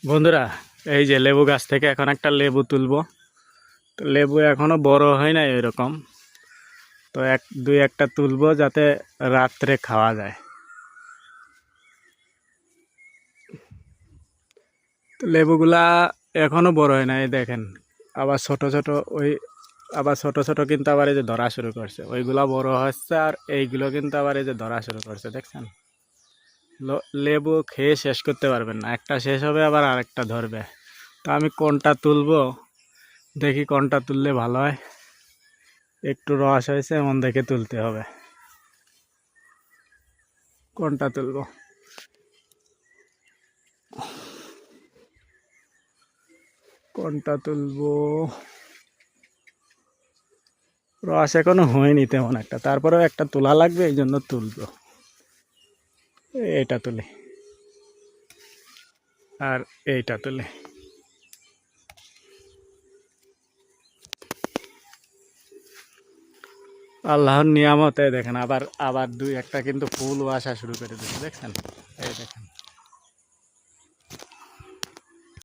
বন্ধুরা, এই যে লেবু গাছ থেকে এখন একটা লেবু তুলবো। তো লেবু এখনো বড় হয় না এরকম। তো দুই একটা তুলবো যাতে রাত্রে খাওয়া যায়। তো লেবুগুলা এখনো বড় হয় না, এই দেখেন। আবার ছোট ছোট ওই আবার ছোট ছোট কিন্তু আবার এই যে ধরা শুরু করছে, ওইগুলা বড় হচ্ছে আর এইগুলো কিন্তু আবার এই যে ধরা শুরু করছে, দেখছেন। লেবু খেয়ে শেষ করতে পারবেন না, একটা শেষ হবে আবার আরেকটা ধরবে। তো আমি কোনটা তুলবো, দেখি কোনটা তুললে ভালো হয়। একটু রস হয়েছে এমন দেখে তুলতে হবে। কোনটা তুলবো, কোনটা তুলবো? রস এখনো হয়নি তেমন একটা, তারপরেও একটা তোলা লাগবে, এই জন্য তুলবো। এইটা তুলি আর এইটা তুলি। আল্লাহর নিয়ামতে দেখেন, আবার আবার দুই একটা কিন্তু ফুলও আসা শুরু করে দিচ্ছে, দেখছেন। এই দেখেন।